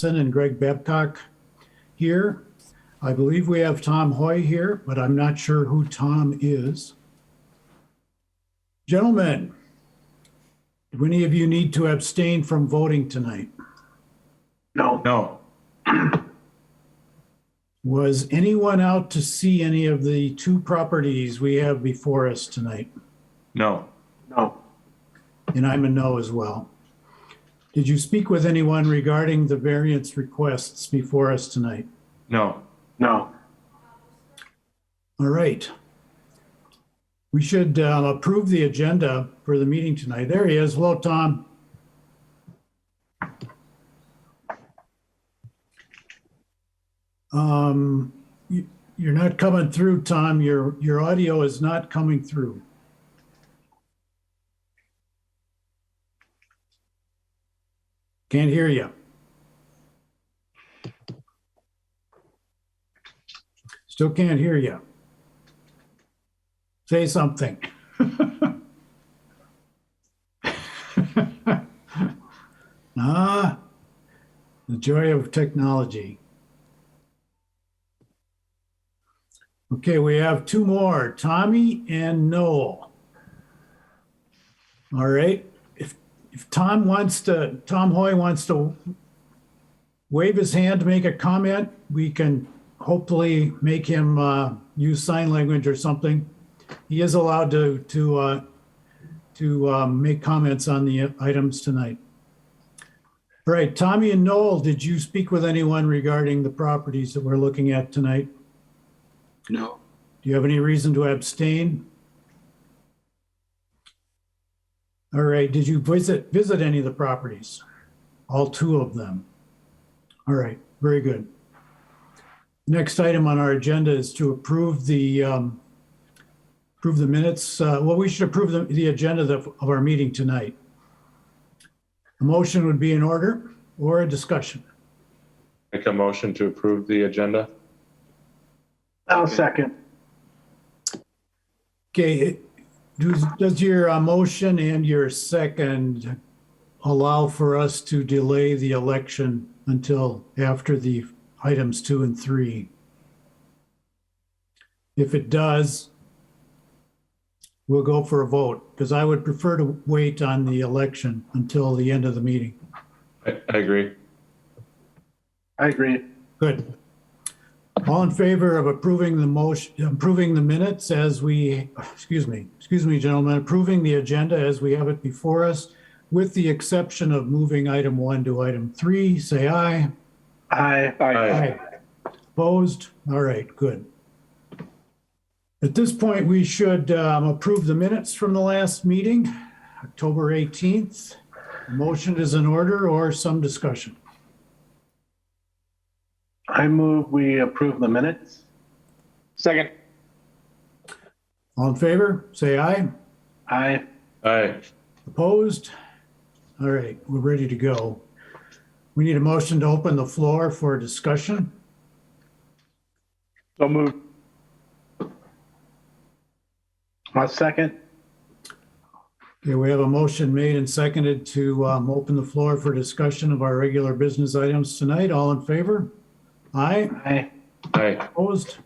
and Greg Babcock here. I believe we have Tom Hoy here, but I'm not sure who Tom is. Gentlemen, do any of you need to abstain from voting tonight? No. Was anyone out to see any of the two properties we have before us tonight? No. And I'm a no as well. Did you speak with anyone regarding the variance requests before us tonight? No. All right. We should approve the agenda for the meeting tonight. There he is. Hello, Tom. You're not coming through, Tom. Your audio is not coming through. Can't hear you. Still can't hear you. Say something. The joy of technology. Okay, we have two more, Tommy and Noel. All right. If Tom Hoy wants to wave his hand to make a comment, we can hopefully make him use sign language or something. He is allowed to make comments on the items tonight. All right, Tommy and Noel, did you speak with anyone regarding the properties that we're looking at tonight? No. Do you have any reason to abstain? All right, did you visit any of the properties? All two of them. All right, very good. Next item on our agenda is to approve the minutes. Well, we should approve the agenda of our meeting tonight. A motion would be in order, or a discussion. Make a motion to approve the agenda. I'll second. Okay, does your motion and your second allow for us to delay the election until after the items 2 and 3? If it does, we'll go for a vote, because I would prefer to wait on the election until the end of the meeting. I agree. I agree. Good. All in favor of approving the minutes as we, excuse me, gentlemen, approving the agenda as we have it before us, with the exception of moving item 1 to item 3, say aye. Aye. Opposed? All right, good. At this point, we should approve the minutes from the last meeting, October 18th. Motion is in order, or some discussion? I move we approve the minutes. Second. All in favor, say aye. Aye. Aye. Opposed? All right, we're ready to go. We need a motion to open the floor for discussion. So moved. I'll second. Okay, we have a motion made and seconded to open the floor for discussion of our regular business items tonight. All in favor? Aye. Aye. Aye. Opposed?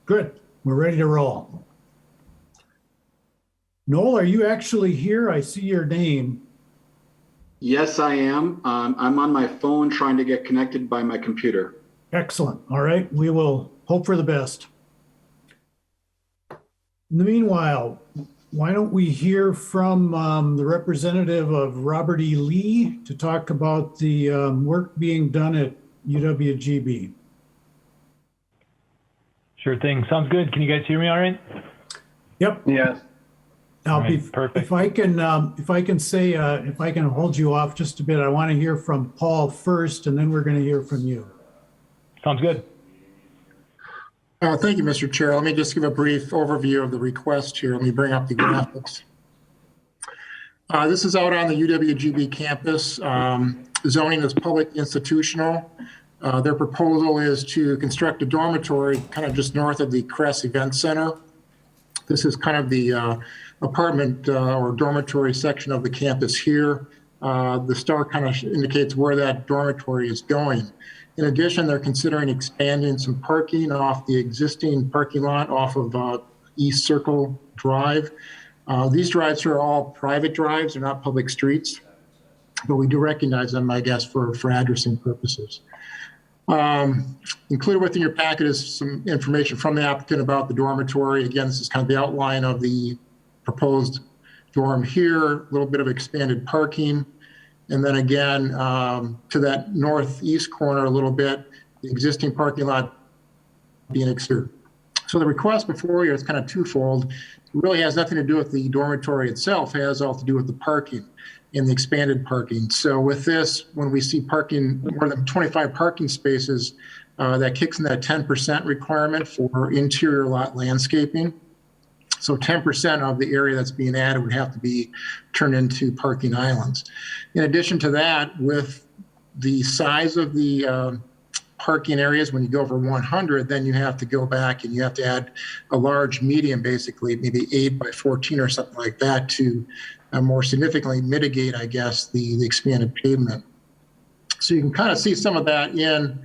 Good, we're ready to roll. Noel, are you actually here? I see your name. Yes, I am. I'm on my phone trying to get connected by my computer. Excellent. All right, we will hope for the best. In the meanwhile, why don't we hear from the representative of Robert E. Lee to talk about the work being done at UWGB. Sure thing. Sounds good. Can you guys hear me all right? Yep. Yes. Now, All right, perfect. if I can hold you off just a bit, I want to hear from Paul first, and then we're going to hear from you. Sounds good. Thank you, Mr. Chair. Let me just give a brief overview of the request here. Let me bring up the graphics. This is out on the UWGB campus. Zoning is public institutional. Their proposal is to construct a dormitory kind of just north of the Kress Event Center. This is kind of the apartment or dormitory section of the campus here. The star kind of indicates where that dormitory is going. In addition, they're considering expanding some parking off the existing parking lot off of East Circle Drive. These drives are all private drives, they're not public streets, but we do recognize them, I guess, for addressing purposes. Included within your packet is some information from the applicant about the dormitory. Again, this is kind of the outline of the proposed dorm here, a little bit of expanded parking. And then again, to that northeast corner a little bit, the existing parking lot being exterior. So the request before you is kind of twofold. It really has nothing to do with the dormitory itself. It has all to do with the parking and the expanded parking. So with this, when we see parking, more than 25 parking spaces, that kicks in that 10% requirement for interior lot landscaping. So 10% of the area that's being added would have to be turned into parking islands. In addition to that, with the size of the parking areas, when you go over 100, then you have to go back and you have to add a large median, basically, maybe 8 by 14 or something like that to more significantly mitigate, I guess, the expanded pavement. So you can kind of see some of that in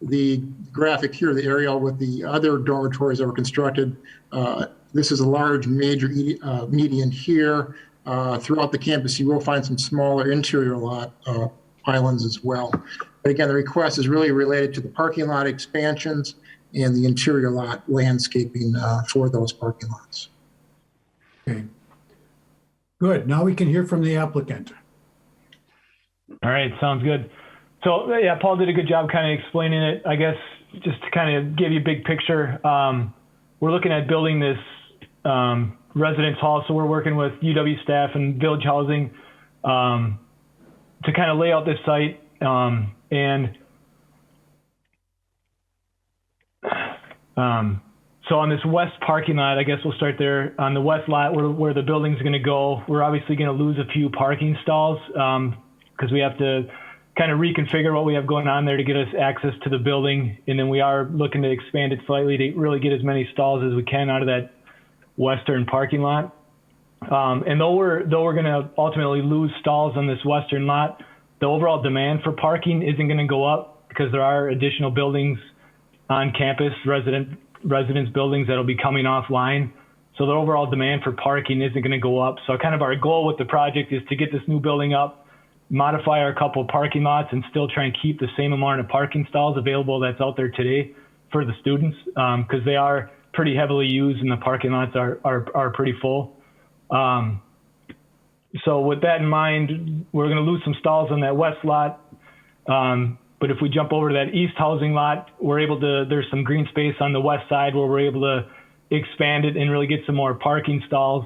the graphic here, the aerial with the other dormitories that were constructed. This is a large major median here. Throughout the campus, you will find some smaller interior lot islands as well. But again, the request is really related to the parking lot expansions and the interior lot landscaping for those parking lots. Okay. Good. Now we can hear from the applicant. All right, sounds good. So yeah, Paul did a good job kind of explaining it. I guess just to kind of give you a big picture, we're looking at building this residence hall. So we're working with UW staff and Village Housing to kind of lay out this site. So on this west parking lot, I guess we'll start there. On the west lot where the building's going to go, we're obviously going to lose a few parking stalls because we have to kind of reconfigure what we have going on there to get us access to the building. And then we are looking to expand it slightly to really get as many stalls as we can out of that western parking lot. And though we're going to ultimately lose stalls on this western lot, the overall demand for parking isn't going to go up because there are additional buildings on campus, residence buildings that'll be coming offline. So the overall demand for parking isn't going to go up. So kind of our goal with the project is to get this new building up, modify our couple of parking lots, and still try and keep the same amount of parking stalls available that's out there today for the students, because they are pretty heavily used and the parking lots are pretty full. So with that in mind, we're going to lose some stalls on that west lot. But if we jump over to that east housing lot, there's some green space on the west side where we're able to expand it and really get some more parking stalls.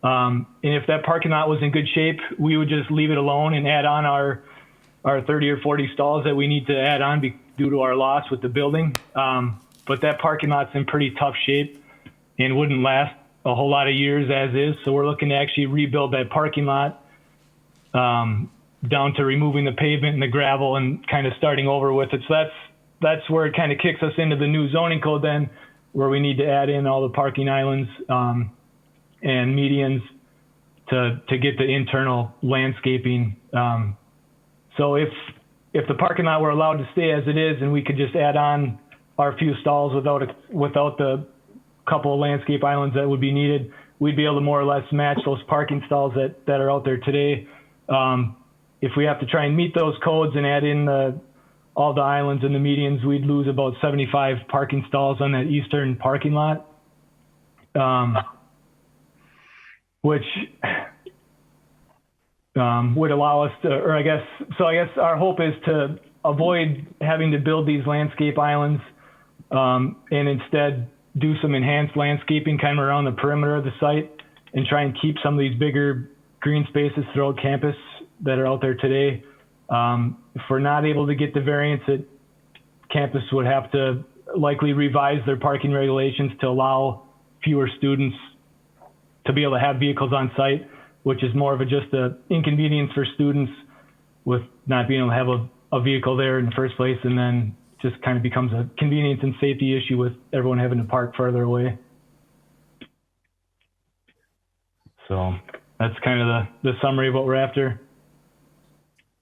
And if that parking lot was in good shape, we would just leave it alone and add on our 30 or 40 stalls that we need to add on due to our loss with the building. But that parking lot's in pretty tough shape and wouldn't last a whole lot of years as is. So we're looking to actually rebuild that parking lot down to removing the pavement and the gravel and kind of starting over with it. So that's where it kind of kicks us into the new zoning code then, where we need to add in all the parking islands and medians to get the internal landscaping. So if the parking lot were allowed to stay as it is and we could just add on our few stalls without the couple of landscape islands that would be needed, we'd be able to more or less match those parking stalls that are out there today. If we have to try and meet those codes and add in all the islands and the medians, we'd lose about 75 parking stalls on that eastern parking lot, which would allow us to, I guess our hope is to avoid having to build these landscape islands and instead do some enhanced landscaping kind of around the perimeter of the site and try and keep some of these bigger green spaces throughout campus that are out there today. If we're not able to get the variance, campus would have to likely revise their parking regulations to allow fewer students to be able to have vehicles on site, which is more of just an inconvenience for students with not being able to have a vehicle there in the first place, and then just kind of becomes a convenience and safety issue with everyone having to park further away. So that's kind of the summary of what we're after.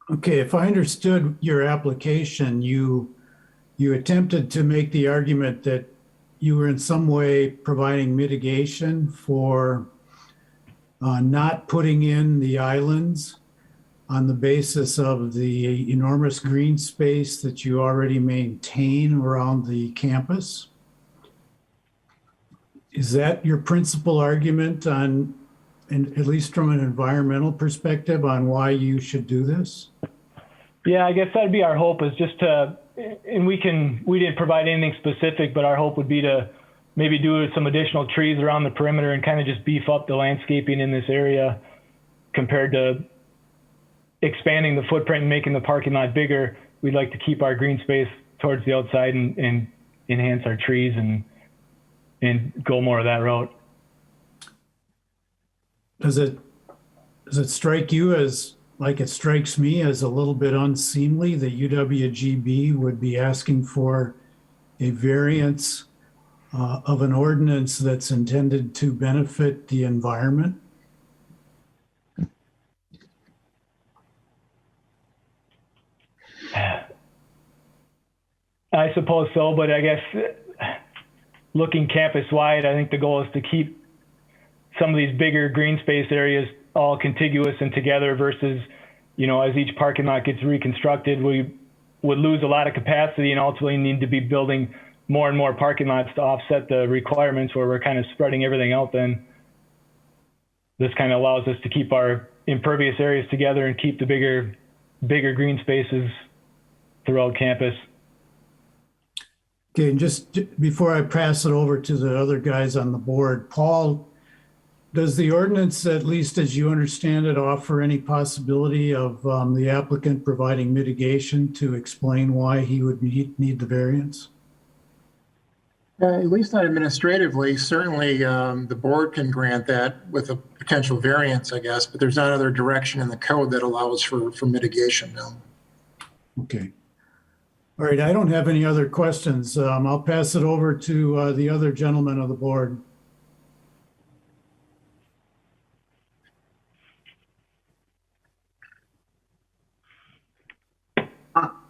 Okay, if I understood your application, you attempted to make the argument that you were in some way providing mitigation for not putting in the islands on the basis of the enormous green space that you already maintain around the campus. Is that your principal argument on, and at least from an environmental perspective, on why you should do this? Yeah, I guess that'd be our hope, is just to, and we didn't provide anything specific, but our hope would be to maybe do some additional trees around the perimeter and kind of just beef up the landscaping in this area compared to expanding the footprint and making the parking lot bigger. We'd like to keep our green space towards the outside and enhance our trees and go more of that route. Does it strike you as, like it strikes me, as a little bit unseemly that UWGB would be asking for a variance of an ordinance that's intended to benefit the environment? I suppose so, but I guess looking campus wide, I think the goal is to keep some of these bigger green space areas all contiguous and together versus, you know, as each parking lot gets reconstructed, we would lose a lot of capacity and ultimately need to be building more and more parking lots to offset the requirements where we're kind of spreading everything out. Then this kind of allows us to keep our impervious areas together and keep the bigger green spaces throughout campus. Okay, and just before I pass it over to the other guys on the board, Paul, does the ordinance, at least as you understand it, offer any possibility of the applicant providing mitigation to explain why he would need the variance? At least not administratively. Certainly, the board can grant that with a potential variance, I guess, but there's not other direction in the code that allows for mitigation now. Okay. All right, I don't have any other questions. I'll pass it over to the other gentleman of the board.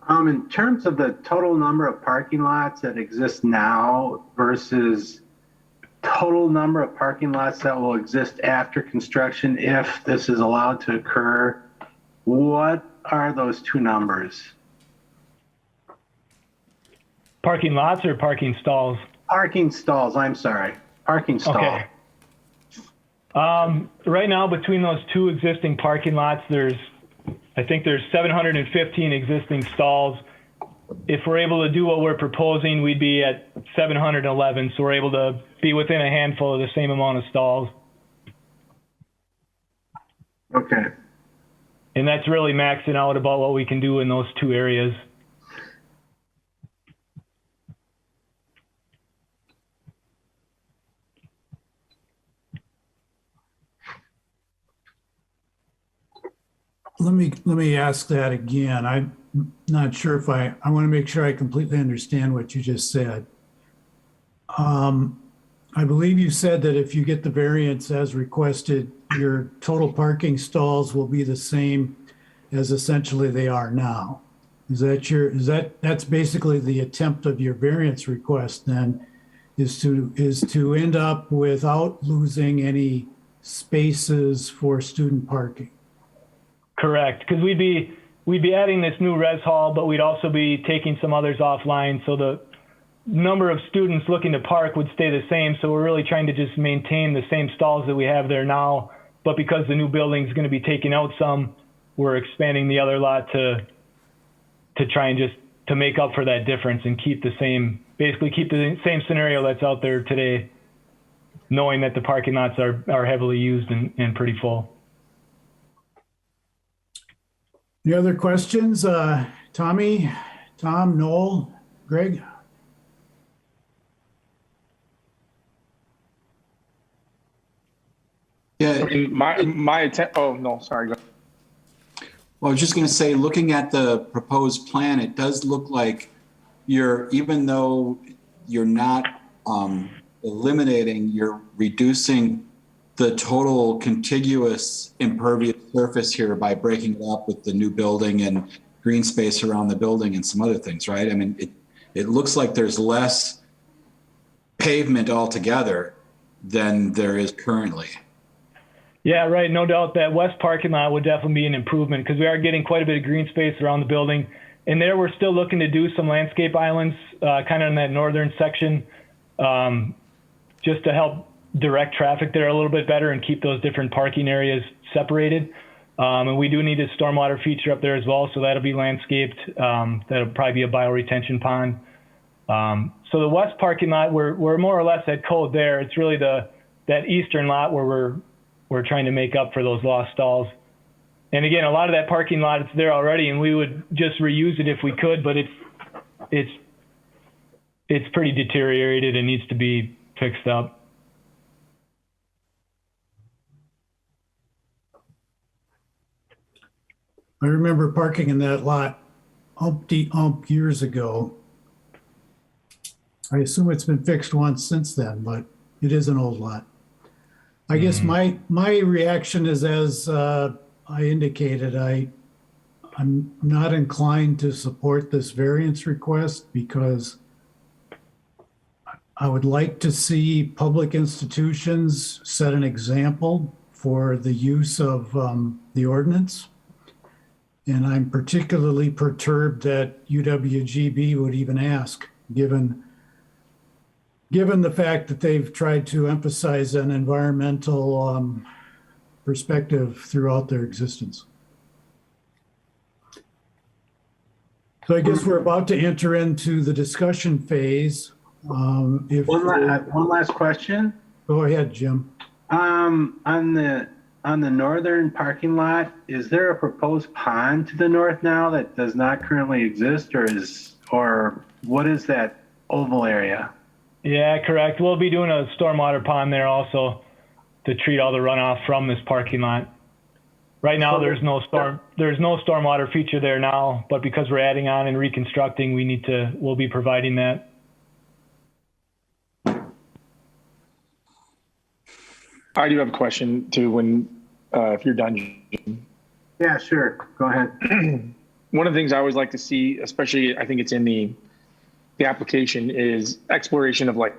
In terms of the total number of parking lots that exist now versus total number of parking lots that will exist after construction, if this is allowed to occur, what are those two numbers? Parking lots or parking stalls? Parking stalls, I'm sorry. Parking stall. Okay. Right now, between those two existing parking lots, I think there's 715 existing stalls. If we're able to do what we're proposing, we'd be at 711. So we're able to be within a handful of the same amount of stalls. Okay. And that's really maxing out about what we can do in those two areas. Let me ask that again. I'm not sure if I want to make sure I completely understand what you just said. I believe you said that if you get the variance as requested, your total parking stalls will be the same as essentially they are now. That's basically the attempt of your variance request then, is to end up without losing any spaces for student parking? Correct, because we'd be adding this new res hall, but we'd also be taking some others offline. So the number of students looking to park would stay the same. So we're really trying to just maintain the same stalls that we have there now. But because the new building is going to be taking out some, we're expanding the other lot to try and just to make up for that difference and keep the same scenario that's out there today, knowing that the parking lots are heavily used and pretty full. Any other questions? Tommy, Tom, Noel, Greg? Yeah, My attempt. Oh no, sorry. Go ahead. well, I was just going to say, looking at the proposed plan, it does look like even though you're not eliminating, you're reducing the total contiguous impervious surface here by breaking it up with the new building and green space around the building and some other things, right? I mean, it looks like there's less pavement altogether than there is currently. Yeah, right. No doubt that west parking lot would definitely be an improvement because we are getting quite a bit of green space around the building. And there we're still looking to do some landscape islands kind of in that northern section just to help direct traffic there a little bit better and keep those different parking areas separated. And we do need a stormwater feature up there as well, so that'll be landscaped. That'll probably be a bioretention pond. So the west parking lot, we're more or less at code there. It's really that eastern lot where we're trying to make up for those lost stalls. And again, a lot of that parking lot, it's there already, and we would just reuse it if we could, but it's pretty deteriorated and needs to be fixed up. I remember parking in that lot umpty-ump years ago. I assume it's been fixed once since then, but it is an old lot. I guess my reaction is, as I indicated, I'm not inclined to support this variance request because I would like to see public institutions set an example for the use of the ordinance. And I'm particularly perturbed that UWGB would even ask, given the fact that they've tried to emphasize an environmental perspective throughout their existence. So I guess we're about to enter into the discussion phase. One last question. Go ahead, Jim. On the northern parking lot, is there a proposed pond to the north now that does not currently exist, or what is that oval area? Yeah, correct. We'll be doing a stormwater pond there also to treat all the runoff from this parking lot. Right now, there's no stormwater feature there now, but because we're adding on and reconstructing, we'll be providing that. I do have a question too if you're done. Yeah, sure. Go ahead. One of the things I always like to see, especially I think it's in the application, is exploration of like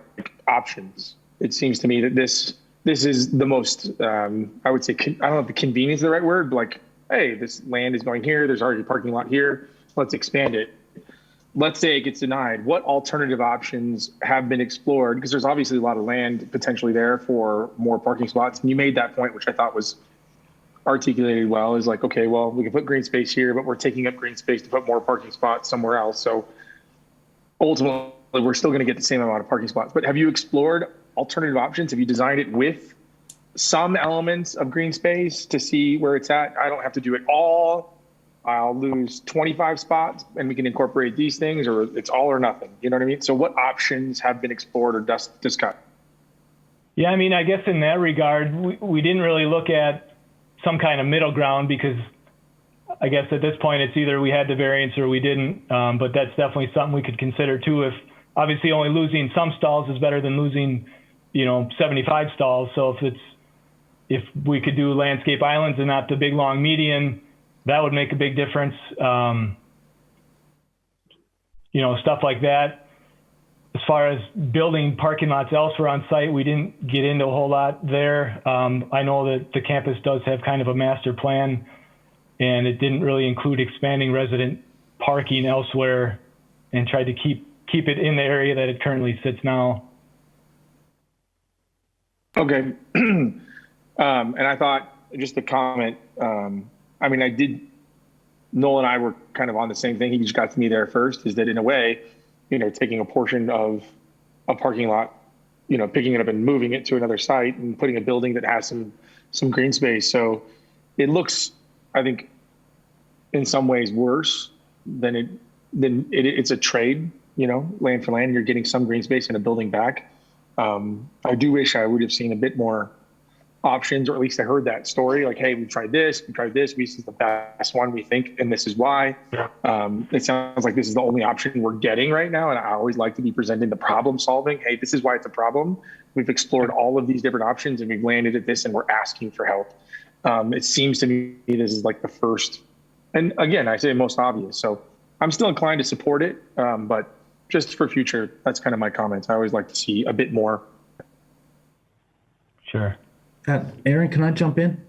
options. It seems to me that this is the most, I would say, I don't know if the convenience is the right word, but like, hey, this land is going here. There's already a parking lot here. Let's expand it. Let's say it gets denied. What alternative options have been explored? Because there's obviously a lot of land potentially there for more parking spots. And you made that point, which I thought was articulated well, is like, okay, well, we can put green space here, but we're taking up green space to put more parking spots somewhere else. So ultimately, we're still going to get the same amount of parking spots. But have you explored alternative options? Have you designed it with some elements of green space to see where it's at? I don't have to do it all. I'll lose 25 spots and we can incorporate these things, or it's all or nothing. You know what I mean? So what options have been explored or discussed? Yeah, I mean, I guess in that regard, we didn't really look at some kind of middle ground because I guess at this point it's either we had the variance or we didn't. But that's definitely something we could consider too. If obviously only losing some stalls is better than losing, 75 stalls. So if we could do landscape islands and not the big long median, that would make a big difference. Stuff like that. As far as building parking lots elsewhere on site, we didn't get into a whole lot there. I know that the campus does have kind of a master plan, and it didn't really include expanding resident parking elsewhere, and tried to keep it in the area that it currently sits now. Okay. And I thought, just a comment, Noel and I were kind of on the same thing. He just got to me there first, is that in a way, taking a portion of a parking lot, picking it up and moving it to another site and putting a building that has some green space. So it looks, I think, in some ways worse than it's a trade, land for land. You're getting some green space and a building back. I do wish I would have seen a bit more options, or at least I heard that story. Like, hey, we tried this, this is the best one we think, and this is why. It sounds like this is the only option we're getting right now. And I always like to be presenting the problem solving. Hey, this is why it's a problem. We've explored all of these different options and we've landed at this and we're asking for help. It seems to me this is like the first, and again, I say most obvious. So I'm still inclined to support it, but just for future, that's kind of my comments. I always like to see a bit more. Sure. Aaron, can I jump in?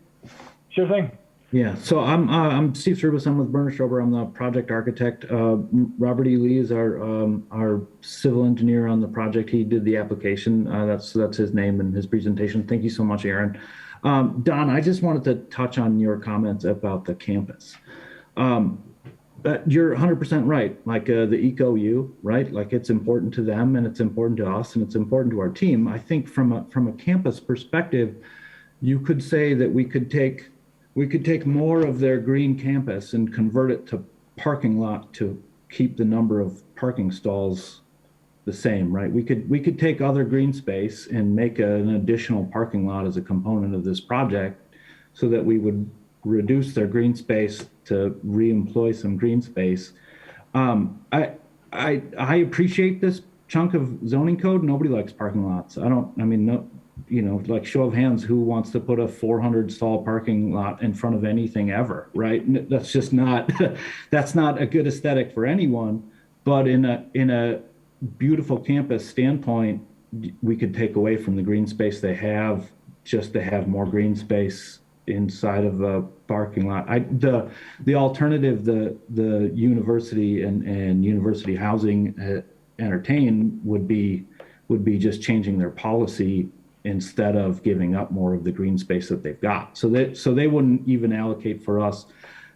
Sure thing. Yeah, so I'm Steve Service. I'm with Berner Strober. I'm the project architect. Robert E. Lee is our civil engineer on the project. He did the application. That's his name and his presentation. Thank you so much, Aaron. Don, I just wanted to touch on your comments about the campus. You're 100% right. Like the EcoU, right? Like it's important to them and it's important to us and it's important to our team. I think from a campus perspective, you could say that we could take more of their green campus and convert it to parking lot to keep the number of parking stalls the same, right? We could take other green space and make an additional parking lot as a component of this project so that we would reduce their green space to re-employ some green space. I appreciate this chunk of zoning code. Nobody likes parking lots. Like show of hands, who wants to put a 400 stall parking lot in front of anything ever, right? That's just not, that's not a good aesthetic for anyone. But in a beautiful campus standpoint, we could take away from the green space they have just to have more green space inside of a parking lot. The alternative, the university and university housing entertain would be just changing their policy instead of giving up more of the green space that they've got. So they wouldn't even allocate for us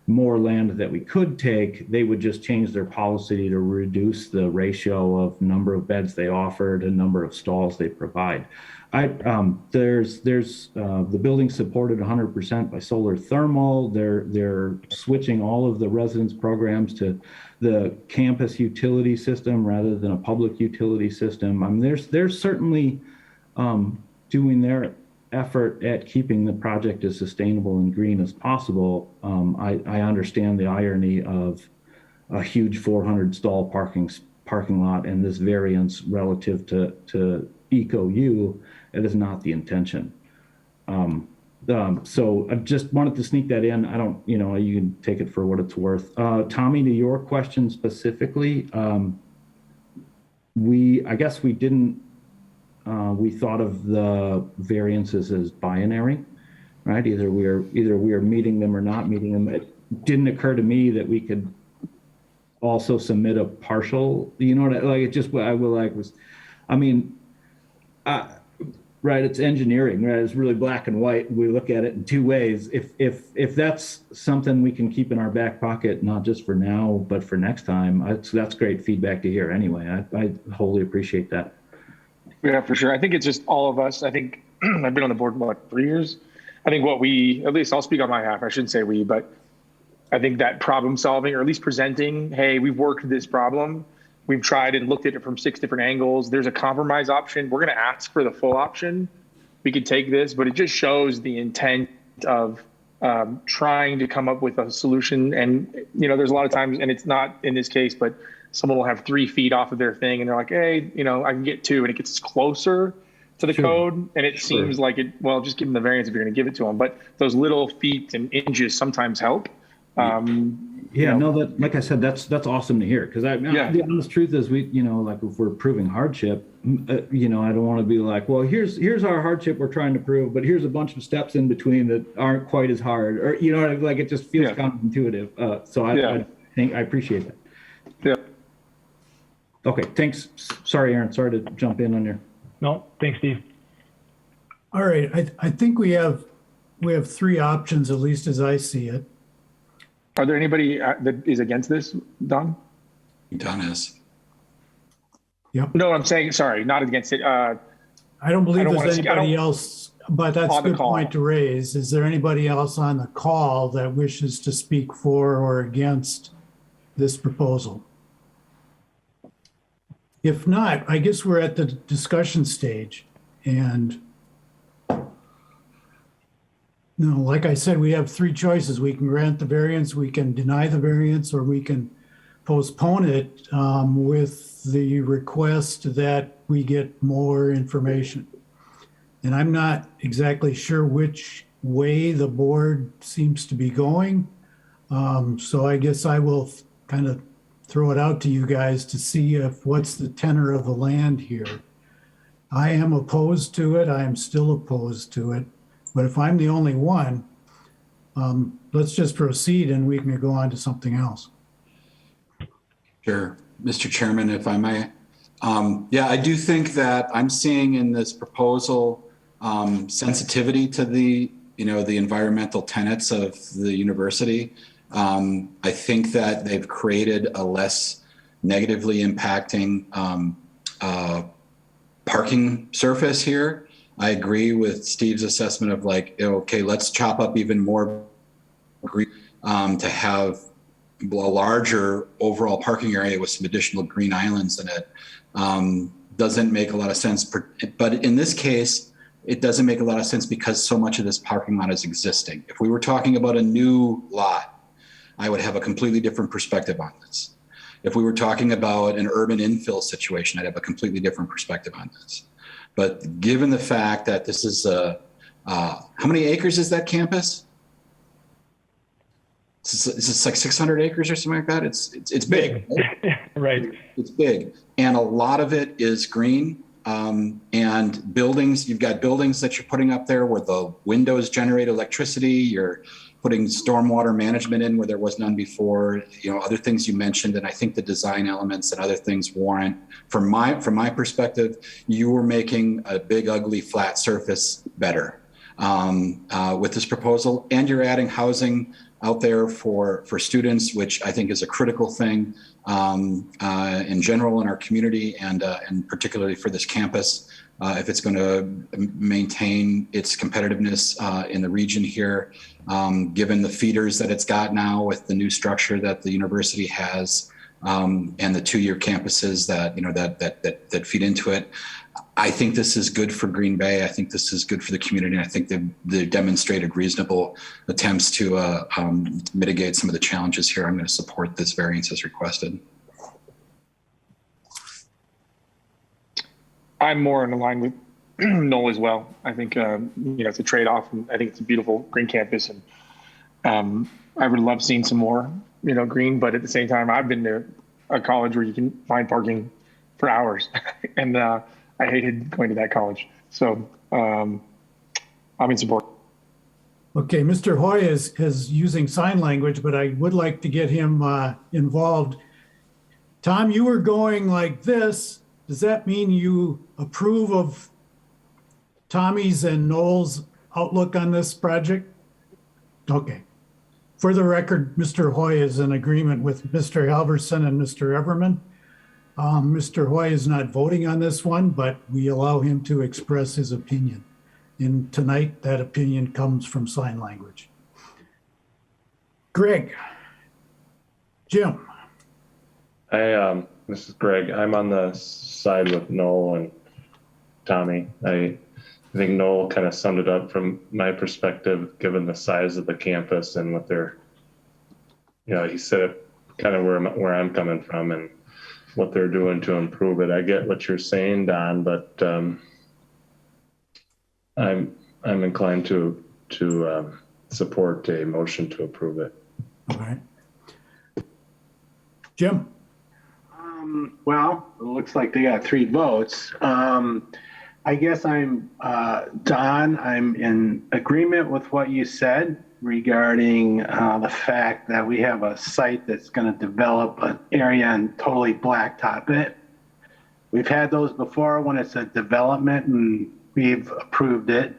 more land that we could take. They would just change their policy to reduce the ratio of number of beds they offered and number of stalls they provide. The building's supported 100% by solar thermal. They're switching all of the residence programs to the campus utility system rather than a public utility system. I mean, they're certainly doing their effort at keeping the project as sustainable and green as possible. I understand the irony of a huge 400 stall parking lot and this variance relative to EcoU. It is not the intention. So I just wanted to sneak that in. I don't, you can take it for what it's worth. Tommy, to your question specifically, we thought of the variances as binary, right? Either we are meeting them or not meeting them. It didn't occur to me that we could also submit a partial, right, it's engineering, right? It's really black and white. We look at it in two ways. If that's something we can keep in our back pocket, not just for now, but for next time, that's great feedback to hear anyway. I wholly appreciate that. Yeah, for sure. I think it's just all of us. I think I've been on the board for 3 years. I think at least I'll speak on my half. I shouldn't say we, but I think that problem solving, or at least presenting, hey, we've worked this problem. We've tried and looked at it from 6 different angles. There's a compromise option. We're going to ask for the full option. We could take this, but it just shows the intent of trying to come up with a solution. And, there's a lot of times, and it's not in this case, but someone will have 3 feet off of their thing and they're like, hey, I can get 2, and it gets closer to the code. And it seems like just give them the variance if you're going to give it to them. But those little feet and inches sometimes help. Like I said, that's awesome to hear. Cause the honest truth is like if we're proving hardship, I don't want to be like, well, here's our hardship we're trying to prove, but here's a bunch of steps in between that aren't quite as hard, or, like it just feels counterintuitive. So I appreciate that. Yeah. Okay, thanks. Sorry, Aaron. Sorry to jump in on your. No, thanks, Steve. All right, I think we have 3 options, at least as I see it. Are there anybody that is against this, Don? Don is. Yep. No, I'm saying, sorry, not against it. I don't believe there's anybody else, but that's a good point to raise. Is there anybody else on the call that wishes to speak for or against this proposal? If not, I guess we're at the discussion stage, and No, like I said, we have three choices. We can grant the variance, we can deny the variance, or we can postpone it with the request that we get more information. And I'm not exactly sure which way the board seems to be going. So I guess I will kind of throw it out to you guys to see if what's the tenor of the land here. I am opposed to it. I am still opposed to it. But if I'm the only one, let's just proceed and we can go on to something else. Sure. Mr. Chairman, if I may. Yeah, I do think that I'm seeing in this proposal sensitivity to the environmental tenets of the university. I think that they've created a less negatively impacting parking surface here. I agree with Steve's assessment of like, okay, let's chop up even more green to have a larger overall parking area with some additional green islands in it. Doesn't make a lot of sense. But in this case, it doesn't make a lot of sense because so much of this parking lot is existing. If we were talking about a new lot, I would have a completely different perspective on this. If we were talking about an urban infill situation, I'd have a completely different perspective on this. But given the fact that this is how many acres is that campus? Is this like 600 acres or something like that? It's big. Right. It's big. And a lot of it is green. And buildings, you've got buildings that you're putting up there where the windows generate electricity. You're putting stormwater management in where there was none before, other things you mentioned. And I think the design elements and other things warrant, from my perspective, you were making a big, ugly, flat surface better with this proposal. And you're adding housing out there for students, which I think is a critical thing in general in our community and particularly for this campus. If it's going to maintain its competitiveness in the region here, given the feeders that it's got now with the new structure that the university has and the 2-year campuses that feed into it. I think this is good for Green Bay. I think this is good for the community. And I think they've demonstrated reasonable attempts to mitigate some of the challenges here. I'm going to support this variance as requested. I'm more in line with Noel as well. I think it's a trade-off, and I think it's a beautiful green campus, and I would love seeing some more green. But at the same time, I've been to a college where you can find parking for hours, and I hated going to that college. So I'm in support. Okay, Mr. Hoy is using sign language, but I would like to get him involved. Tom, you were going like this. Does that mean you approve of Tommy's and Noel's outlook on this project? Okay. For the record, Mr. Hoy is in agreement with Mr. Halverson and Mr. Everman. Mr. Hoy is not voting on this one, but we allow him to express his opinion. And tonight, that opinion comes from sign language. Greg. Jim. This is Greg. I'm on the side with Noel and Tommy. I think Noel kind of summed it up from my perspective, given the size of the campus and what they're, he said it kind of where I'm coming from and what they're doing to improve it. I get what you're saying, Don, but I'm inclined to support a motion to approve it. All right. Jim. Well, it looks like they got 3 votes. I guess I'm, Don, I'm in agreement with what you said regarding the fact that we have a site that's going to develop an area and totally blacktop it. We've had those before when it's a development and we've approved it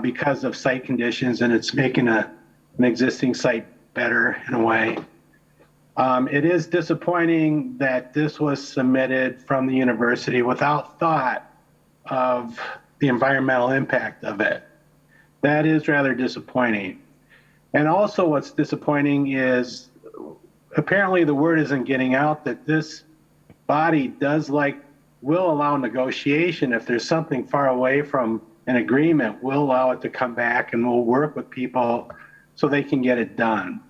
because of site conditions, and it's making an existing site better in a way. It is disappointing that this was submitted from the university without thought of the environmental impact of it. That is rather disappointing. And also what's disappointing is apparently the word isn't getting out that this body will allow negotiation if there's something far away from an agreement, we'll allow it to come back and we'll work with people so they can get it done.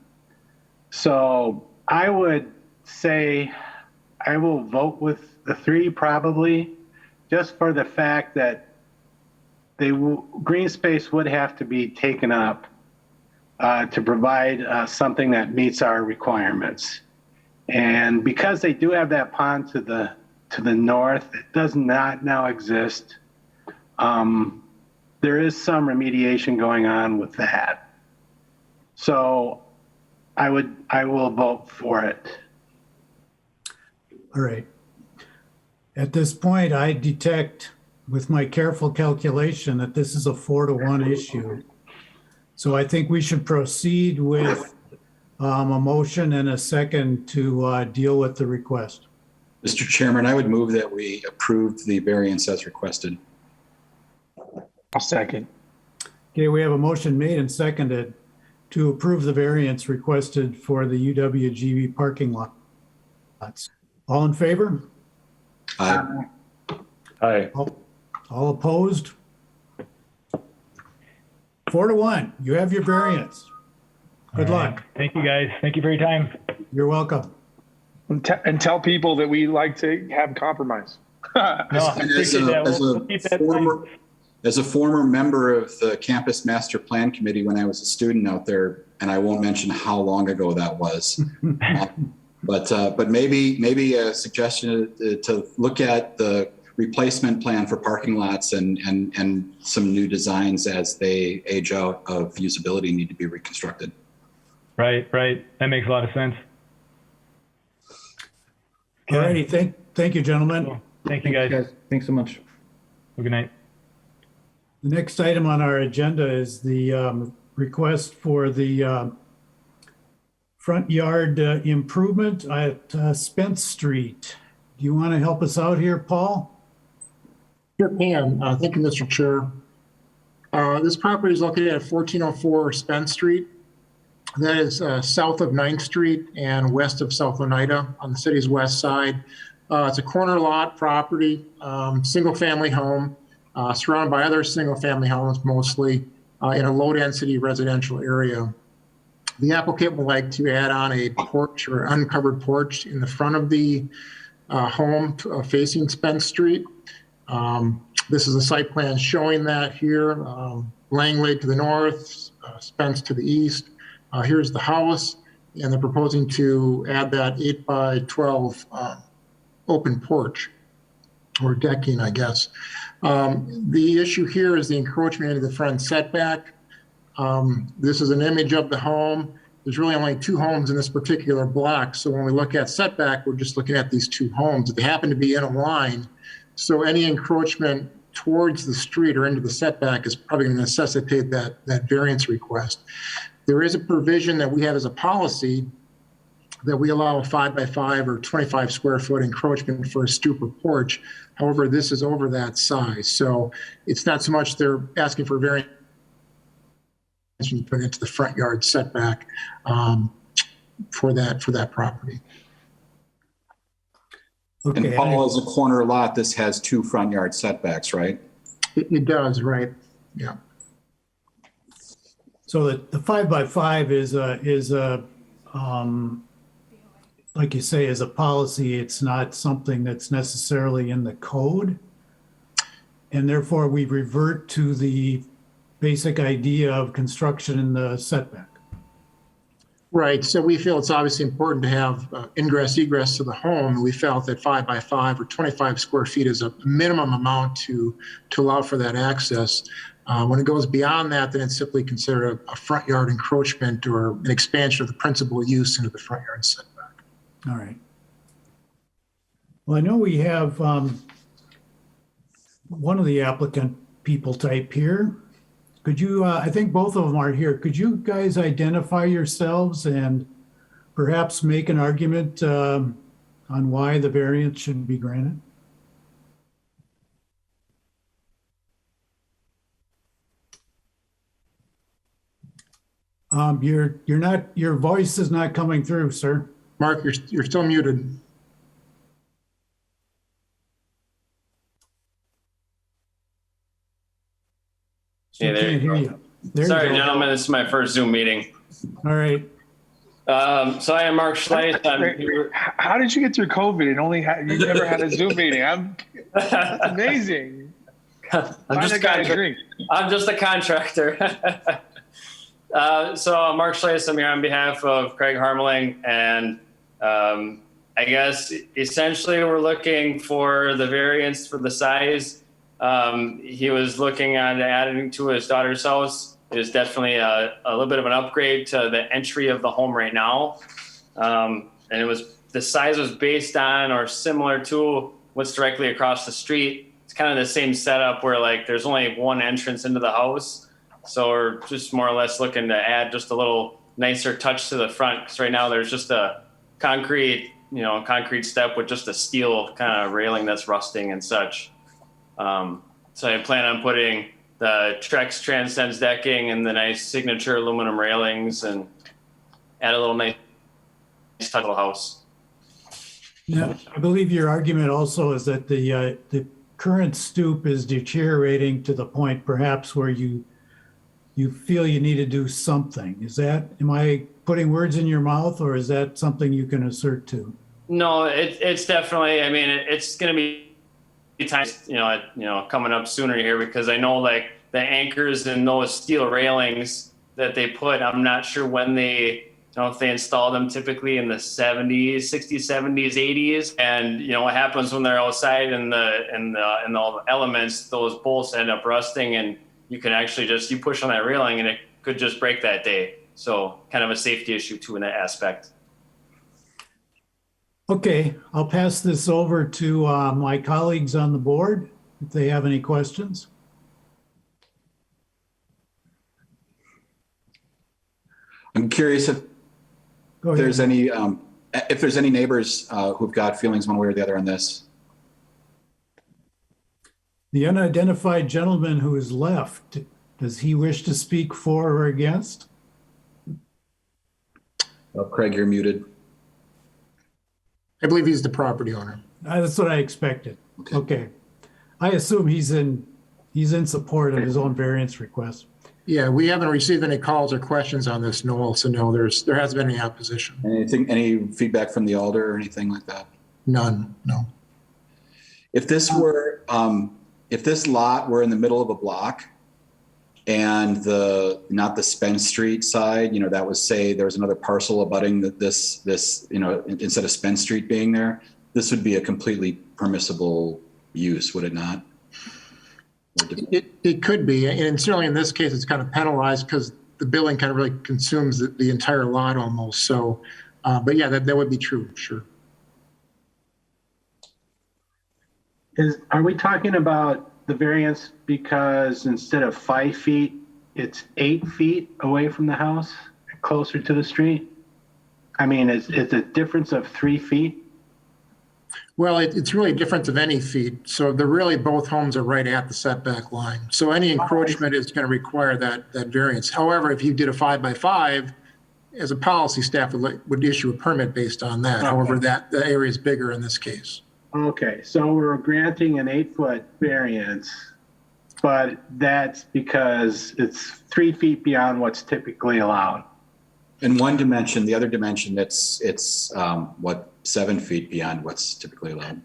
So I would say I will vote with the 3 probably, just for the fact that green space would have to be taken up to provide something that meets our requirements. And because they do have that pond to the north, it does not now exist. There is some remediation going on with that. So I will vote for it. All right. At this point, I detect with my careful calculation that this is a 4-to-1 issue. So I think we should proceed with a motion and a second to deal with the request. Mr. Chairman, I would move that we approve the variance as requested. I'll second. Okay, we have a motion made and seconded to approve the variance requested for the UWGB parking lots. All in favor? Aye. Aye. All opposed? 4-to-1, you have your variance. Good All right. luck. Thank you, guys. Thank you for your time. You're welcome. And tell people that we like to have compromise. No, I And appreciate that. We'll keep that. as a former member of the Campus Master Plan Committee when I was a student out there, and I won't mention how long ago that was, but maybe a suggestion to look at the replacement plan for parking lots and some new designs as they age out of usability need to be reconstructed. Right. That makes a lot of sense. All righty, thank you, gentlemen. Cool. Thank you, guys. Thanks so much. Well, good night. The next item on our agenda is the request for the front yard improvement at Spence Street. Do you want to help us out here, Paul? Sure can. Thank you, Mr. Chair. This property is located at 1404 Spence Street. That is south of 9th Street and west of South Oneida on the city's west side. It's a corner lot property, single-family home, surrounded by other single-family homes mostly in a low-density residential area. The applicant would like to add on a porch or uncovered porch in the front of the home facing Spence Street. This is a site plan showing that here. Langley to the north, Spence to the east. Here's the house, and they're proposing to add that 8x12 open porch or decking, I guess. The issue here is the encroachment into the front setback. This is an image of the home. There's really only 2 homes in this particular block. So when we look at setback, we're just looking at these 2 homes. They happen to be in a line. So any encroachment towards the street or into the setback is probably going to necessitate that variance request. There is a provision that we have as a policy that we allow a 5x5 or 25 square foot encroachment for a stoop or porch. However, this is over that size. So it's not so much they're asking for variance to put into the front yard setback for that property. And Okay, Paul, as a corner lot, this has 2 front yard setbacks, right? It does, right? Yeah. so the 5x5 is a like you say, is a policy. It's not something that's necessarily in the code. And therefore we revert to the basic idea of construction in the setback. Right. So we feel it's obviously important to have ingress egress to the home. We felt that 5x5 or 25 square feet is a minimum amount to allow for that access. When it goes beyond that, then it's simply considered a front yard encroachment or an expansion of the principal use into the front yard setback. All right. Well, I know we have one of the applicant people type here. Could you, I think both of them are here. Could you guys identify yourselves and perhaps make an argument on why the variance should be granted? Your voice is not coming through, sir. Mark, you're still muted. Hey, there Can't you hear go. you. There you Sorry, go. gentlemen, this is my first Zoom meeting. All right. So I am Mark Schleiss. I'm here. How did you get through COVID and you never had a Zoom meeting? That's amazing. I'm just a contractor. So Mark Schleiss, I'm here on behalf of Craig Harmeling, and I guess essentially we're looking for the variance for the size. He was looking at adding to his daughter's house. It is definitely a little bit of an upgrade to the entry of the home right now. And the size was based on or similar to what's directly across the street. It's kind of the same setup where like there's only one entrance into the house. So we're just more or less looking to add just a little nicer touch to the front. Because right now there's just a concrete step with just a steel kind of railing that's rusting and such. So I plan on putting the Trex Transcends decking and the nice signature aluminum railings and add a little nice touch to the house. Yeah, I believe your argument also is that the current stoop is deteriorating to the point perhaps where you feel you need to do something. Am I putting words in your mouth, or is that something you can assert to? No, it's definitely, I mean, it's going to be times, coming up sooner here, because I know like the anchors and those steel railings that they put, I'm not sure when if they install them, typically in the 60s, 70s, 80s. And what happens when they're outside and all the elements, those bolts end up rusting, and you can actually you push on that railing and it could just break that day. So kind of a safety issue too in that aspect. Okay, I'll pass this over to my colleagues on the board if they have any questions. I'm curious if Go ahead. there's any neighbors who've got feelings one way or the other on this. The unidentified gentleman who is left, does he wish to speak for or against? Oh, Craig, you're muted. I believe he's the property owner. That's what I expected. Okay. I assume he's in support of his own variance request. Yeah, we haven't received any calls or questions on this, Noel, so no, there hasn't been any opposition. Any feedback from the alder or anything like that? None, no. If this lot were in the middle of a block and not the Spence Street side, that was, say there was another parcel abutting this, instead of Spence Street being there, this would be a completely permissible use, would it not? It could be, and certainly in this case, it's kind of penalized because the building kind of really consumes the entire lot almost. So, but yeah, that would be true, sure. Are we talking about the variance because instead of 5 feet, it's 8 feet away from the house, closer to the street? I mean, it's a difference of 3 feet? Well, it's really a difference of any feet. So they're really, both homes are right at the setback line. So any encroachment is going to require that variance. However, if you did a 5x5, as a policy, staff would issue a permit based on that. Okay. However, the area is bigger in this case. Okay, so we're granting an 8-foot variance, but that's because it's 3 feet beyond what's typically allowed. In one dimension, the other dimension, it's 7 feet beyond what's typically allowed.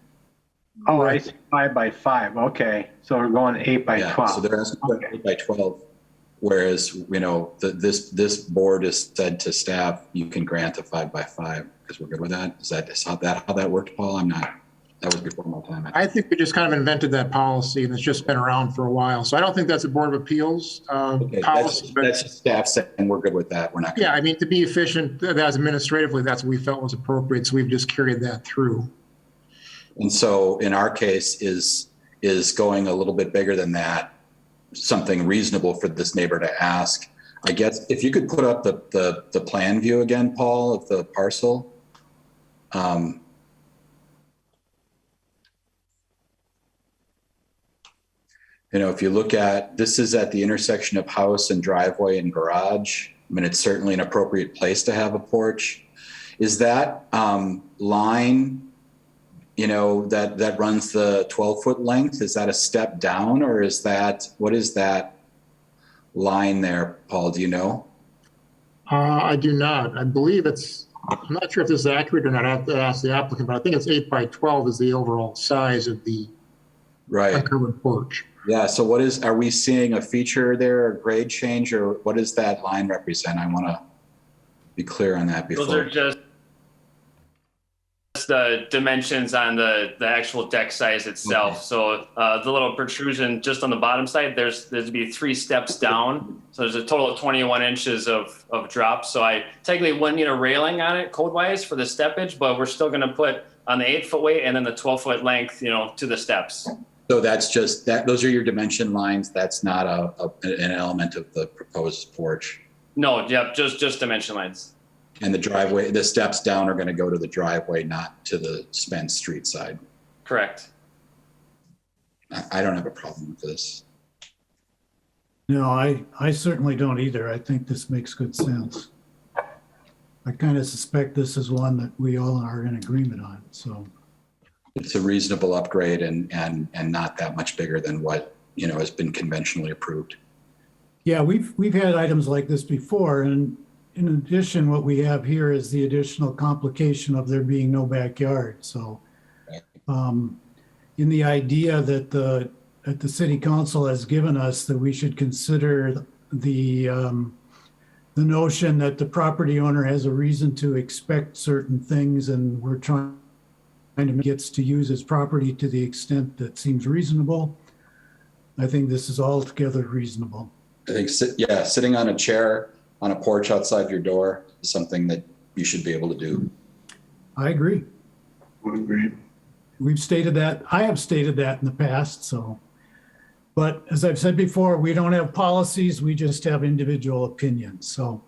Oh, I see, 5x5. Okay, so we're going 8x12. So they're asking for 8x12, whereas this board has said to staff, you can grant a 5x5 because we're good with that. Is that how that worked, Paul? I'm not. That was before my time. I think we just kind of invented that policy, and it's just been around for a while. So I don't think that's a Board of Appeals policy. That's just staff saying we're good with that. We're not. Yeah, I mean, to be efficient, as administratively, that's what we felt was appropriate. So we've just carried that through. And so in our case is going a little bit bigger than that, something reasonable for this neighbor to ask. I guess if you could put up the plan view again, Paul, of the parcel. If you look at, this is at the intersection of house and driveway and garage. I mean, it's certainly an appropriate place to have a porch. Is that line, that runs the 12-foot length, is that a step down, or what is that? line there, Paul? Do you know? I do not. I believe I'm not sure if this is accurate or not. I have to ask the applicant, but I think it's 8 by 12 is the overall size of the Right. uncovered porch. Yeah. So are we seeing a feature there, a grade change, or what does that line represent? I want to be clear on that before. Those are just the dimensions on the actual deck size itself. Okay. So the little protrusion just on the bottom side, there's to be 3 steps down. So there's a total of 21 inches of drop. So I technically wouldn't need a railing on it code wise for the steppage, but we're still going to put on the 8-foot weight and then the 12-foot length, to the steps. So that's just that. Those are your dimension lines. That's not an element of the proposed porch. No, yep, just dimension lines. And the driveway, the steps down are going to go to the driveway, not to the Spence Street side. Correct. I don't have a problem with this. No, I certainly don't either. I think this makes good sense. I kind of suspect this is one that we all are in agreement on, so. It's a reasonable upgrade and not that much bigger than what, has been conventionally approved. Yeah, we've had items like this before, and in addition, what we have here is the additional complication of there being no backyard, so. In the idea that the city council has given us that we should consider the notion that the property owner has a reason to expect certain things, and we're trying to gets to use his property to the extent that seems reasonable. I think this is altogether reasonable. I think, sitting on a chair on a porch outside your door is something that you should be able to do. I agree. Would agree. We've stated that. I have stated that in the past, so. But as I've said before, we don't have policies, we just have individual opinions. So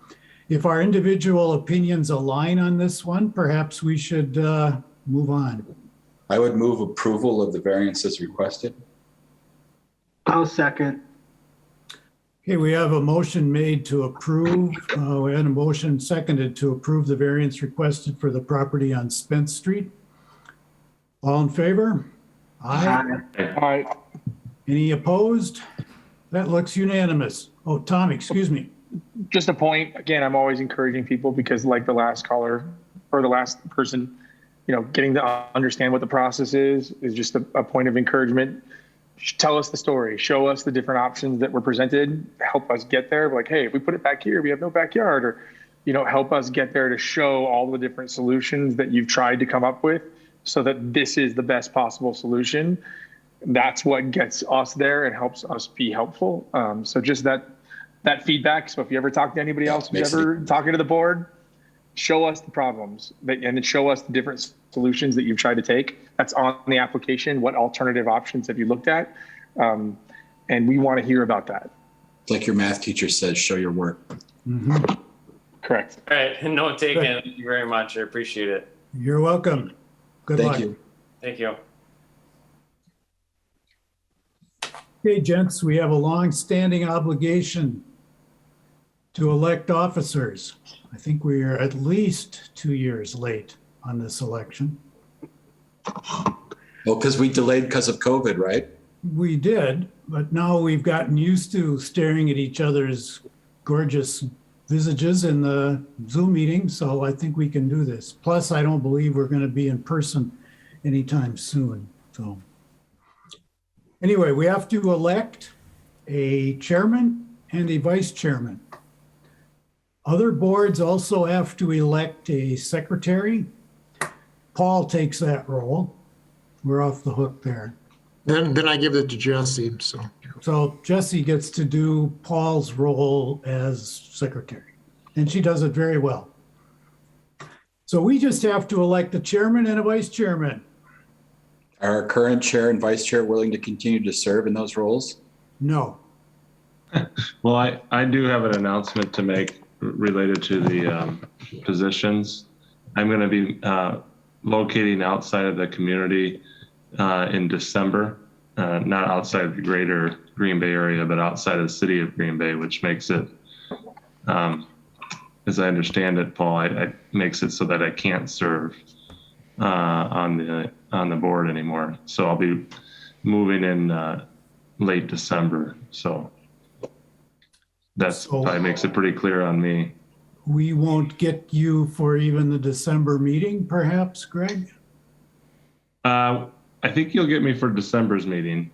if our individual opinions align on this one, perhaps we should move on. I would move approval of the variances requested. I'll second. Okay, we have a motion made to approve. We had a motion seconded to approve the variance requested for the property on Spence Street. All in favor? Aye. Aye. Any opposed? That looks unanimous. Oh, Tom, excuse me. Just a point. Again, I'm always encouraging people because like the last caller or the last person, getting to understand what the process is just a point of encouragement. Tell us the story, show us the different options that were presented, help us get there. Like, hey, if we put it back here, we have no backyard, or, help us get there to show all the different solutions that you've tried to come up with so that this is the best possible solution. That's what gets us there and helps us be helpful. So just that feedback. So if you ever talk to anybody else who's ever talking to the board, show us the problems and then show us the different solutions that you've tried to take. That's on the application. What alternative options have you looked at? And we want to hear about that. It's like your math teacher says, show your work. Mhm. Correct. All right, note taken. Thank you very much. I appreciate it. You're welcome. Good luck. Thank you. Thank you. Okay, gents, we have a long-standing obligation to elect officers. I think we are at least 2 years late on this election. Well, because we delayed because of COVID, right? We did, but now we've gotten used to staring at each other's gorgeous visages in the Zoom meeting, so I think we can do this. Plus, I don't believe we're going to be in person anytime soon. So anyway, we have to elect a chairman and a vice chairman. Other boards also have to elect a secretary. Paul takes that role. We're off the hook there. Then I give it to Jesse, so. So Jesse gets to do Paul's role as secretary, and she does it very well. So we just have to elect a chairman and a vice chairman. Are our current chair and vice chair willing to continue to serve in those roles? No. Well, I do have an announcement to make related to the positions. I'm going to be locating outside of the community in December, not outside of the greater Green Bay area, but outside of the city of Green Bay, which makes it, as I understand it, Paul, it makes it so that I can't serve on the board anymore. So I'll be moving in late December. So That's So- probably makes it pretty clear on me. We won't get you for even the December meeting, perhaps, Greg? I think you'll get me for December's meeting.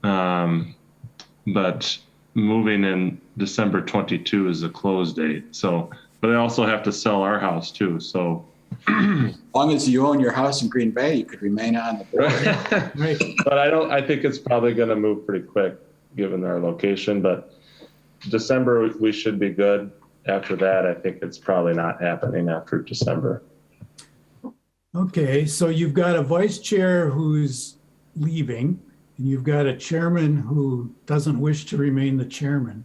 But moving in December 22 is the close date. So, but I also have to sell our house too. So, As long as you own your house in Green Bay, you could remain on the board. Right. but I think it's probably going to move pretty quick given our location, but December, we should be good. After that, I think it's probably not happening after December. Okay, so you've got a vice chair who's leaving, and you've got a chairman who doesn't wish to remain the chairman.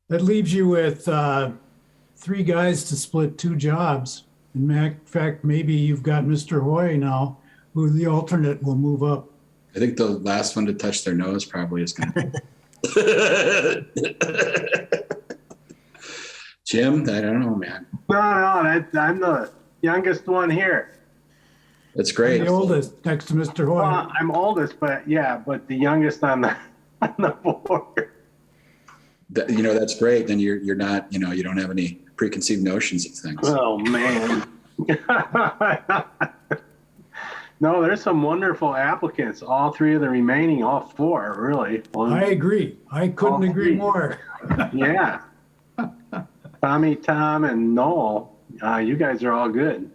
That leaves you with 3 guys to split 2 jobs. In fact, maybe you've got Mr. Hoy now, who the alternate will move up. I think the last one to touch their nose probably is going to. Jim, I don't know, man. No, I'm the youngest one here. That's great. The oldest, next to Mr. Hoy. Well, I'm oldest, but the youngest on the board. That's great. Then you're not, you don't have any preconceived notions of things. Oh man. No, there's some wonderful applicants. All 3 of the remaining, all 4, really. I agree. I couldn't All agree 3. more. Yeah. Tommy, Tom, and Noel, you guys are all good.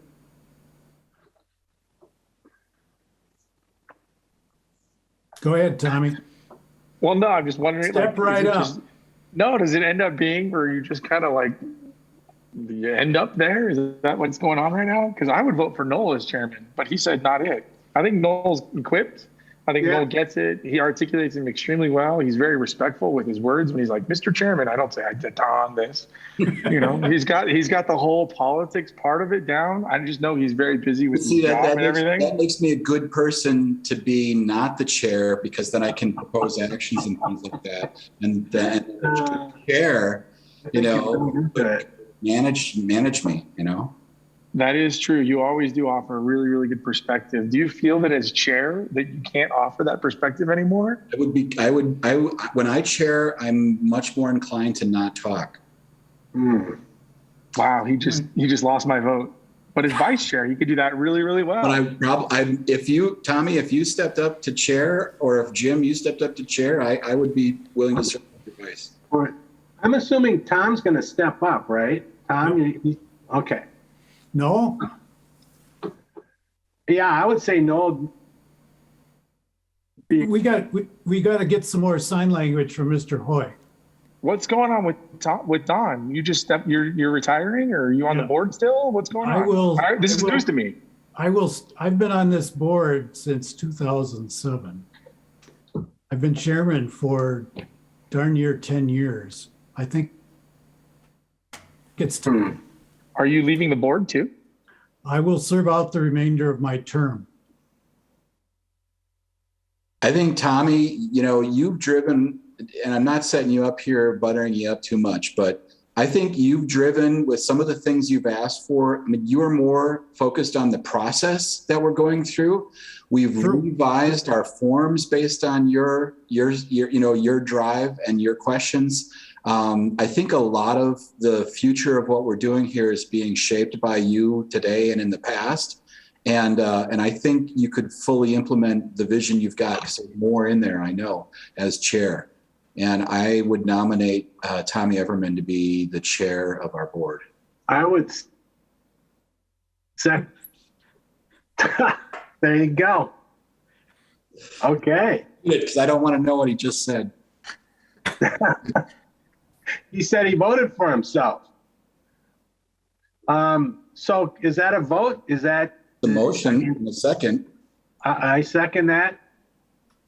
Go ahead, Tommy. Well, no, I'm just wondering. Step is right it up. No, does it end up being where you just kind of like, do you end up there? Is that what's going on right now? Because I would vote for Noel as chairman, but he said not it. I think Noel's equipped. I think Yeah. Noel gets it. He articulates him extremely well. He's very respectful with his words. When he's like, "Mr. Chairman," I don't say, "I did on this." He's got the whole politics part of it down. I just know he's very busy with his job and everything. That makes me a good person to be not the chair, because then I can propose actions and things like that. And then the chair, manage me, That is true. You always do offer a really, really good perspective. Do you feel that as chair that you can't offer that perspective anymore? When I chair, I'm much more inclined to not talk. Wow, he just lost my vote. But as vice chair, he could do that really, really well. But if you stepped up to chair, or if Jim, you stepped up to chair, I would be willing to serve your vice. I'm assuming Tom's going to step up, right? Tom, okay. No? Yeah, I would say no. We got to get some more sign language from Mr. Hoy. What's going on with Don? You just you're retiring, or are you on the board still? What's going on? This is news to me. I've been on this board since 2007. I've been chairman for darn near 10 years. I think it's time. Are you leaving the board too? I will serve out the remainder of my term. I think, Tommy, you've driven, and I'm not setting you up here, buttering you up too much, but I think you've driven with some of the things you've asked for. I mean, you are more focused on the process that we're going through. We've revised our forms based on your drive and your questions. I think a lot of the future of what we're doing here is being shaped by you today and in the past. And I think you could fully implement the vision you've got, because there's more in there, I know, as chair. And I would nominate Tommy Everman to be the chair of our board. I would say, there you go. Okay. Because I don't want to know what he just said. He said he voted for himself. So is that a vote? Is that the motion in a second? I second that.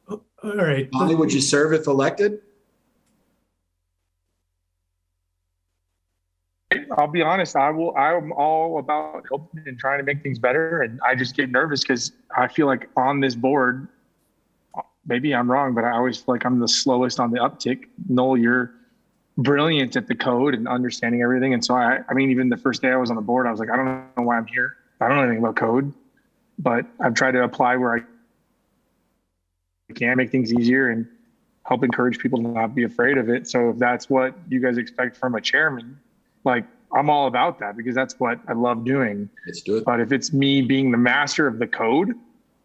All right. Tommy, would you serve if elected? I'll be honest. I'm all about helping and trying to make things better, and I just get nervous because I feel like on this board, maybe I'm wrong, but I always feel like I'm the slowest on the uptick. Noel, you're brilliant at the code and understanding everything, and so I mean, even the first day I was on the board, I was like, I don't know why I'm here. I don't know anything about code, but I've tried to apply where I can make things easier, and help encourage people to not be afraid of it. So if that's what you guys expect from a chairman, like I'm all about that because that's what I love doing. Let's do it. But if it's me being the master of the code,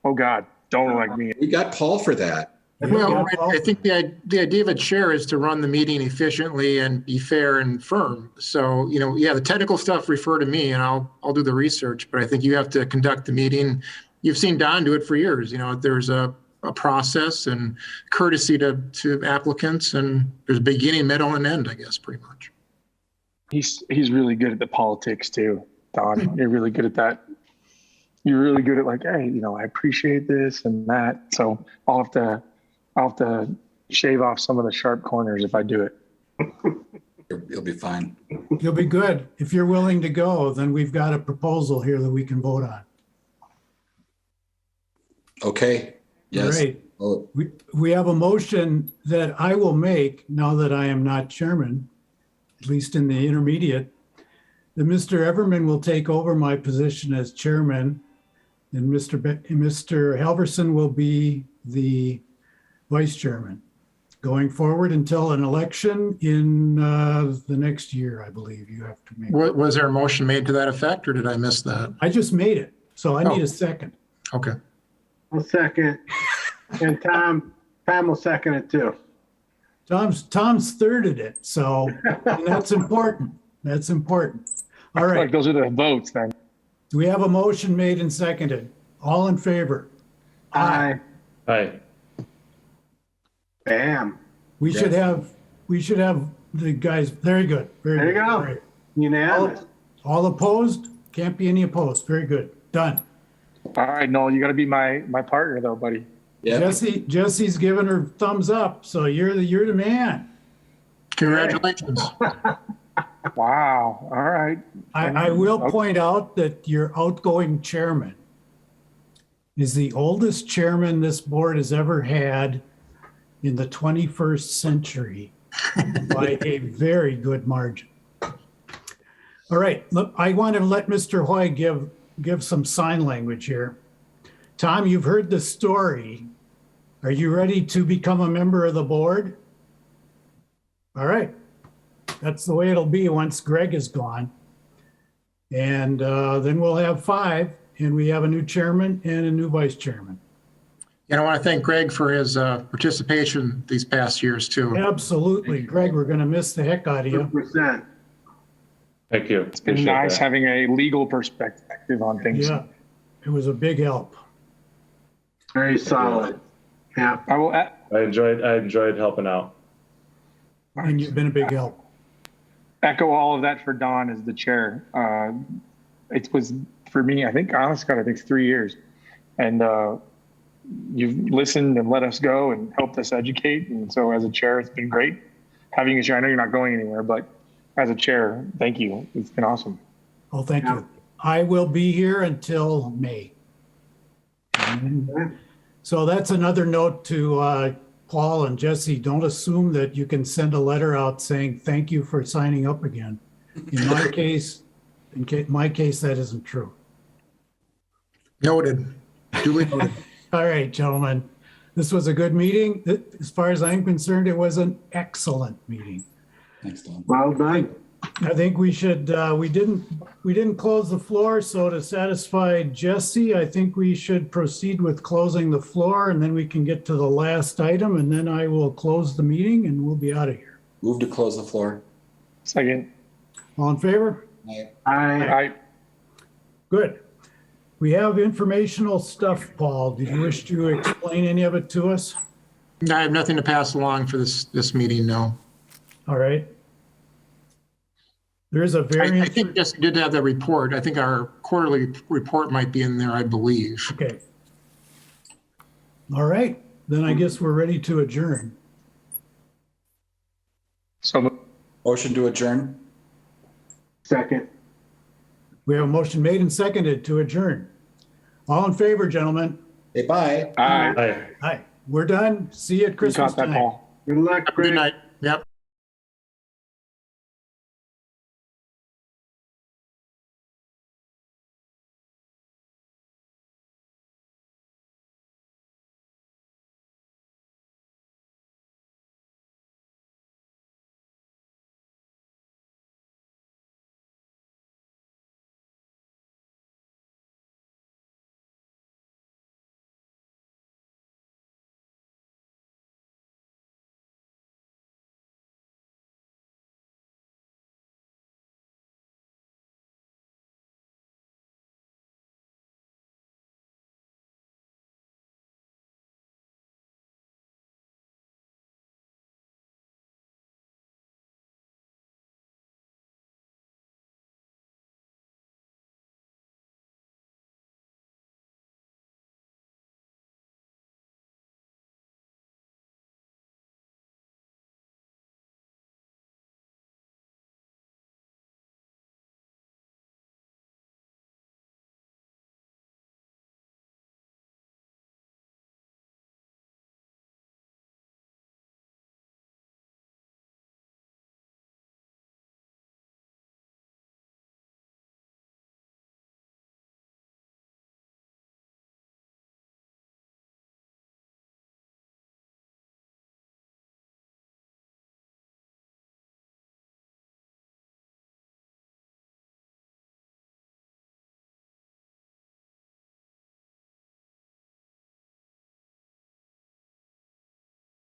oh God, don't elect me. We got Paul for that. Well, I think the idea of a chair is to run the meeting efficiently and be fair and firm. So, the technical stuff, refer to me and I'll do the research, but I think you have to conduct the meeting. You've seen Don do it for years. There's a process and courtesy to applicants, and there's a beginning, middle, and end, I guess, pretty much. He's really good at the politics too, Don. You're really good at that. You're really good at like, hey, I appreciate this and that. So I'll have to shave off some of the sharp corners if I do it. You'll be fine. You'll be good. If you're willing to go, then we've got a proposal here that we can vote on. Okay. Yes. All right. Oh, We have a motion that I will make now that I am not chairman, at least in the intermediate, that Mr. Everman will take over my position as chairman, and Mr. Halverson will be the vice chairman going forward until an election in the next year, I believe you have to make. Was there a motion made to that effect, or did I miss that? I just made it, so I need a second. Okay. I'll second. And Tom will second it too. Tom's thirded it, so and that's important. That's important. All Like right. those are the votes then. Do we have a motion made and seconded? All in favor? Aye. Aye. Bam. We should have the guys, very good. Very There you good. go. All right. Unanimous. All opposed? Can't be any opposed. Very good. Done. All right, Noel, you got to be my partner though, buddy. yeah. Jesse's giving her thumbs up, so you're the man. Congratulations. Wow. All right. I will point out that your outgoing chairman is the oldest chairman this board has ever had in the 21st century by a very good margin. All right, look, I want to let Mr. Hoy give some sign language here. Tom, you've heard the story. Are you ready to become a member of the board? All right. That's the way it'll be once Greg is gone. And then we'll have 5, and we have a new chairman and a new vice chairman. And I want to thank Greg for his participation these past years too. Absolutely. Greg, we're going to miss the heck out of you. 100%. Thank you. It's been Appreciate nice that. having a legal perspective on things. Yeah, it was a big help. Very solid. Yeah. I will I enjoyed helping out. And you've been a big help. echo all of that for Don as the chair. It was for me, I think, honest God, I think 3 years. And you've listened and let us go and helped us educate. And so as a chair, it's been great having you chair. I know you're not going anywhere, but as a chair, thank you. It's been awesome. Oh, thank you. I will be here until May. And so that's another note to Paul and Jesse. Don't assume that you can send a letter out saying, thank you for signing up again. In my case, that isn't true. Noted. Duly noted. All right, gentlemen, this was a good meeting. As far as I'm concerned, it was an excellent meeting. Thanks, Don. Well done. I think we should, we didn't close the floor, so to satisfy Jesse, I think we should proceed with closing the floor, and then we can get to the last item, and then I will close the meeting and we'll be out of here. Move to close the floor. Second. All in favor? Aye. Aye. Good. We have informational stuff, Paul. Did you wish to explain any of it to us? I have nothing to pass along for this meeting, no. All right. There's a I variance. think Jesse did have that report. I think our quarterly report might be in there, I believe. Okay. All right, then I guess we're ready to adjourn. So Motion to adjourn. Second. We have a motion made and seconded to adjourn. All in favor, gentlemen? Hey, bye. aye. Aye. Hi, we're done. See you at You Christmas got that, time. Paul. Good luck, Good Greg. night. Yep.